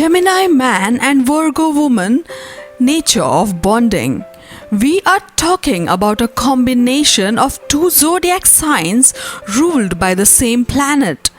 Gemini Man and Virgo Woman nature of bonding. We are talking about a combination of two zodiac signs ruled by the same planet.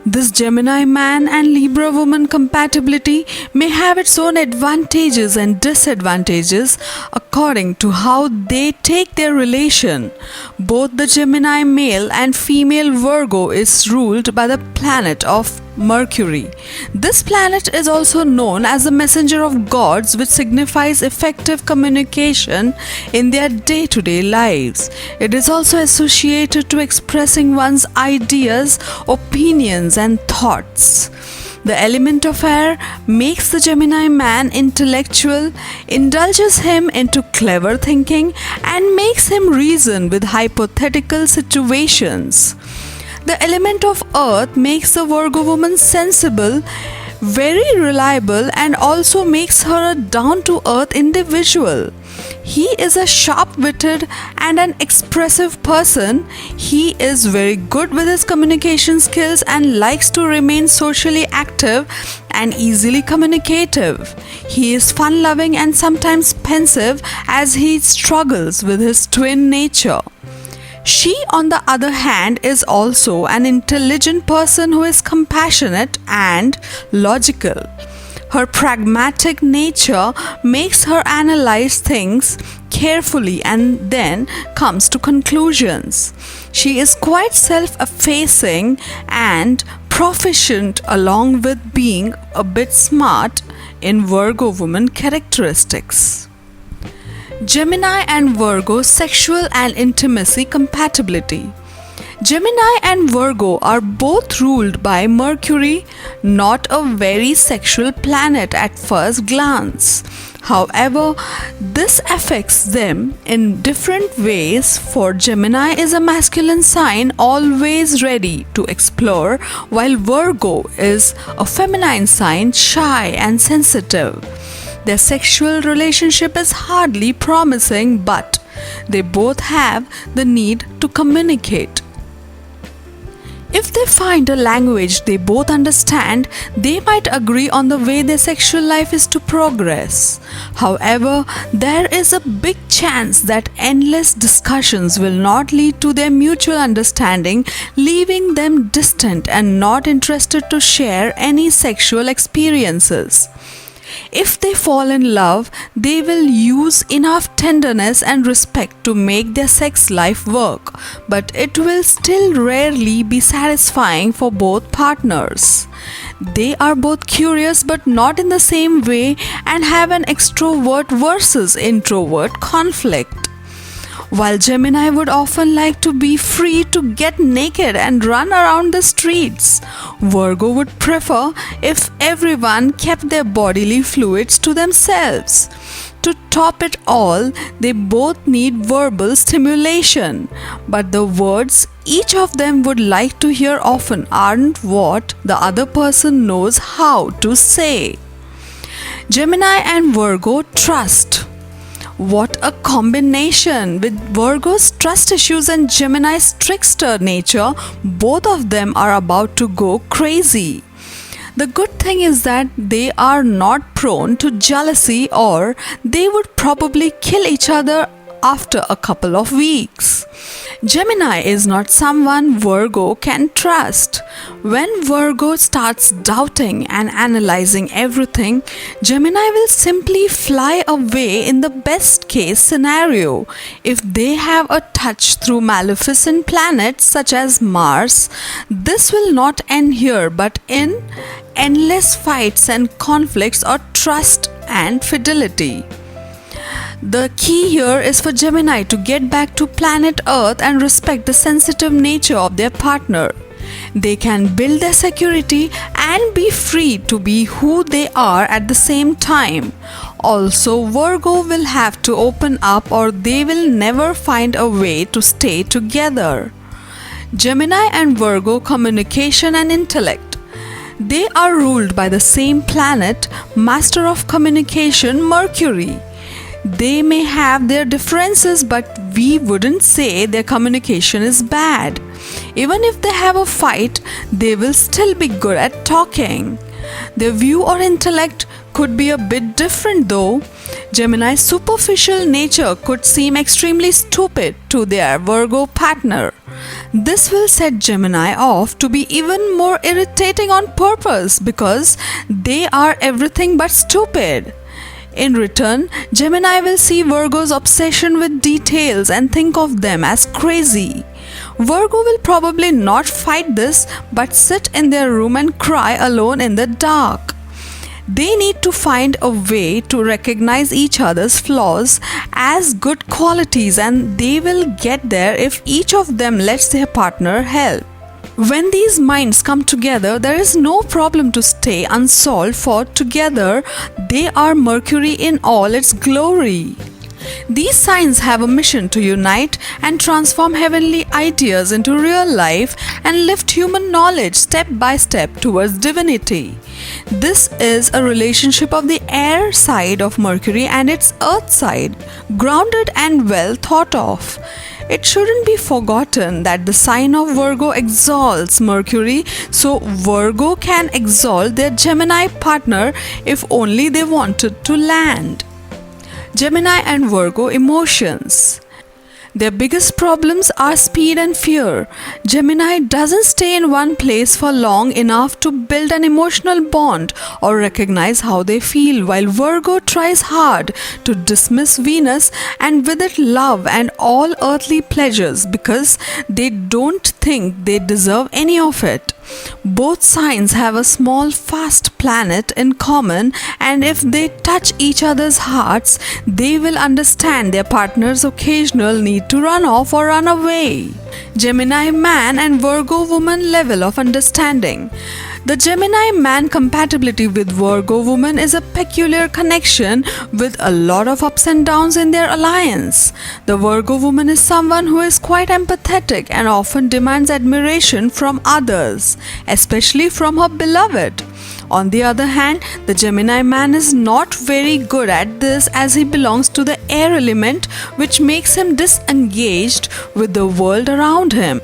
This Gemini man and Libra woman compatibility may have its own advantages and disadvantages according to how they take their relation. Both the Gemini male and female Virgo is ruled by the planet of Mercury. This planet is also known as the messenger of gods, which signifies effective communication in their day-to-day lives. It is also associated to expressing one's ideas, opinions and thoughts. The element of air makes the Gemini man intellectual, indulges him into clever thinking and makes him reason with hypothetical situations. The element of earth makes the Virgo woman sensible, very reliable and also makes her a down-to-earth individual. He is a sharp-witted and an expressive person. He is very good with his communication skills and likes to remain socially active and easily communicative. He is fun-loving and sometimes pensive as he struggles with his twin nature. She, on the other hand, is also an intelligent person who is compassionate and logical. Her pragmatic nature makes her analyze things carefully and then comes to conclusions. She is quite self-effacing and proficient along with being a bit smart in Virgo woman characteristics. Gemini and Virgo sexual and intimacy compatibility. Gemini and Virgo are both ruled by Mercury, not a very sexual planet at first glance. However, this affects them in different ways, for Gemini is a masculine sign always ready to explore, while Virgo is a feminine sign shy and sensitive. Their sexual relationship is hardly promising, but they both have the need to communicate. If they find a language they both understand, they might agree on the way their sexual life is to progress. However, there is a big chance that endless discussions will not lead to their mutual understanding, leaving them distant and not interested to share any sexual experiences. If they fall in love, they will use enough tenderness and respect to make their sex life work, but it will still rarely be satisfying for both partners. They are both curious but not in the same way and have an extrovert versus introvert conflict. While Gemini would often like to be free to get naked and run around the streets, Virgo would prefer if everyone kept their bodily fluids to themselves. To top it all, they both need verbal stimulation, but the words each of them would like to hear often aren't what the other person knows how to say. Gemini and Virgo trust. What a combination! With Virgo's trust issues and Gemini's trickster nature, both of them are about to go crazy. The good thing is that they are not prone to jealousy, or they would probably kill each other after a couple of weeks. Gemini is not someone Virgo can trust. When Virgo starts doubting and analyzing everything, Gemini will simply fly away in the best case scenario. If they have a touch through maleficent planets such as Mars, this will not end here but in endless fights and conflicts or trust and fidelity. The key here is for Gemini to get back to planet Earth and respect the sensitive nature of their partner. They can build their security and be free to be who they are at the same time. Also, Virgo will have to open up or they will never find a way to stay together. Gemini and Virgo communication and intellect. They are ruled by the same planet, master of communication, Mercury. They may have their differences, but we wouldn't say their communication is bad. Even if they have a fight, they will still be good at talking. Their view or intellect could be a bit different though. Gemini's superficial nature could seem extremely stupid to their Virgo partner. This will set Gemini off to be even more irritating on purpose because they are everything but stupid. In return, Gemini will see Virgo's obsession with details and think of them as crazy. Virgo will probably not fight this but sit in their room and cry alone in the dark. They need to find a way to recognize each other's flaws as good qualities, and they will get there if each of them lets their partner help. When these minds come together, there is no problem to stay unsolved, for together they are Mercury in all its glory. These signs have a mission to unite and transform heavenly ideas into real life and lift human knowledge step by step towards divinity. This is a relationship of the air side of Mercury and its earth side, grounded and well thought of. It shouldn't be forgotten that the sign of Virgo exalts Mercury, so Virgo can exalt their Gemini partner if only they wanted to land. Gemini and Virgo emotions. Their biggest problems are speed and fear. Gemini doesn't stay in one place for long enough to build an emotional bond or recognize how they feel, while Virgo tries hard to dismiss Venus and with it love and all earthly pleasures because they don't think they deserve any of it. Both signs have a small fast planet in common, and if they touch each other's hearts, they will understand their partner's occasional need to run off or run away. Gemini man and Virgo woman level of understanding. The Gemini man compatibility with Virgo woman is a peculiar connection with a lot of ups and downs in their alliance. The Virgo woman is someone who is quite empathetic and often demands admiration from others, especially from her beloved. On the other hand, the Gemini man is not very good at this as he belongs to the air element, which makes him disengaged with the world around him.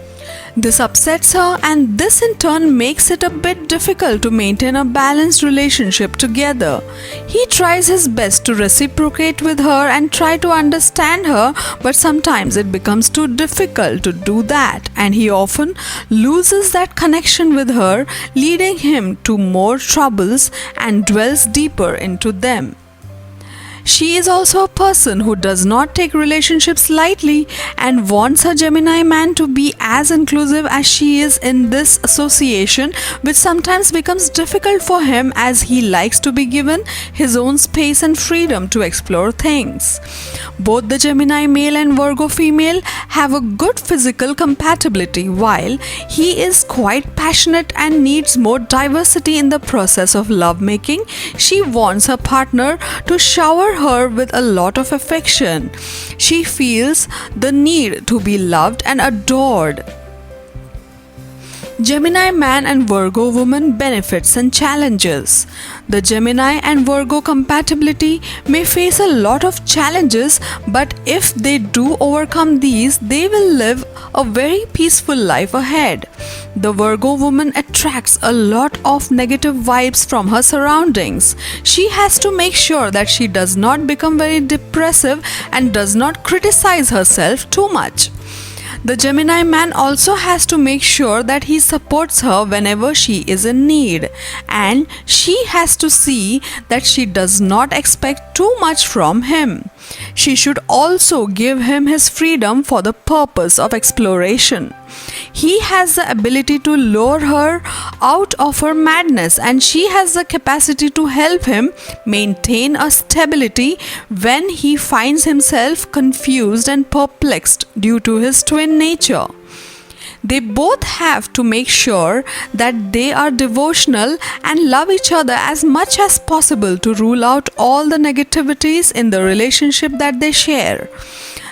This upsets her, and this in turn makes it a bit difficult to maintain a balanced relationship together. He tries his best to reciprocate with her and try to understand her, but sometimes it becomes too difficult to do that, and he often loses that connection with her, leading him to more troubles and dwells deeper into them. She is also a person who does not take relationships lightly and wants her Gemini man to be as inclusive as she is in this association, which sometimes becomes difficult for him as he likes to be given his own space and freedom to explore things. Both the Gemini male and Virgo female have a good physical compatibility. While he is quite passionate and needs more diversity in the process of lovemaking, she wants her partner to shower her with a lot of affection. She feels the need to be loved and adored. Gemini man and Virgo woman benefits and challenges. The Gemini and Virgo compatibility may face a lot of challenges, but if they do overcome these, they will live a very peaceful life ahead. The Virgo woman attracts a lot of negative vibes from her surroundings. She has to make sure that she does not become very depressive and does not criticize herself too much. The Gemini man also has to make sure that he supports her whenever she is in need, and she has to see that she does not expect too much from him. She should also give him his freedom for the purpose of exploration. He has the ability to lure her out of her madness, and she has the capacity to help him maintain a stability when he finds himself confused and perplexed due to his twin nature. They both have to make sure that they are devotional and love each other as much as possible to rule out all the negativities in the relationship that they share.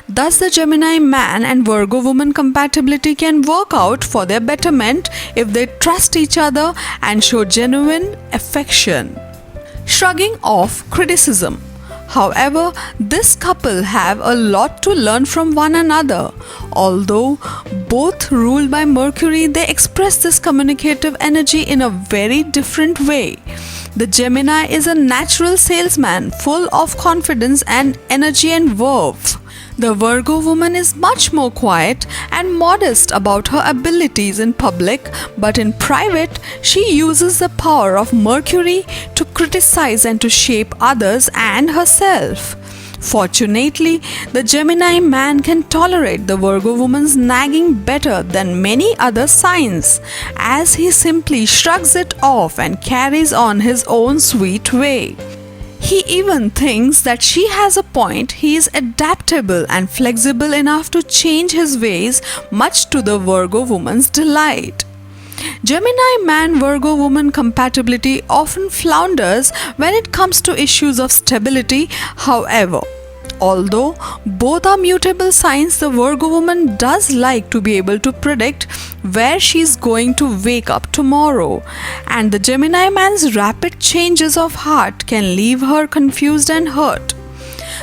Thus, the Gemini man and Virgo woman compatibility can work out for their betterment if they trust each other and show genuine affection. Shrugging off criticism. However, this couple have a lot to learn from one another. Although both ruled by Mercury, they express this communicative energy in a very different way. The Gemini is a natural salesman, full of confidence and energy and verve. The Virgo woman is much more quiet and modest about her abilities in public, but in private, she uses the power of Mercury to criticize and to shape others and herself. Fortunately, the Gemini man can tolerate the Virgo woman's nagging better than many other signs, as he simply shrugs it off and carries on his own sweet way. He even thinks that she has a point. He is adaptable and flexible enough to change his ways, much to the Virgo woman's delight. Gemini man Virgo woman compatibility often flounders when it comes to issues of stability. However, although both are mutable signs, the Virgo woman does like to be able to predict where she's going to wake up tomorrow, and the Gemini man's rapid changes of heart can leave her confused and hurt.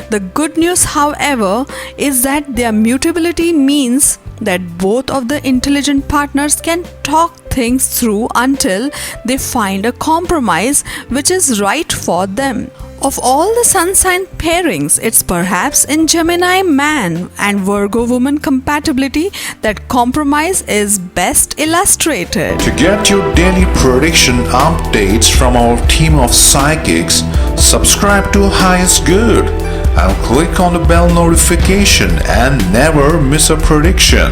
The good news, however, is that their mutability means that both of the intelligent partners can talk things through until they find a compromise which is right for them. Of all the sun sign pairings, it's perhaps in Gemini man and Virgo woman compatibility that compromise is best illustrated. To get your daily prediction updates from our team of psychics, subscribe to Highest Good and click on the bell notification and never miss a prediction.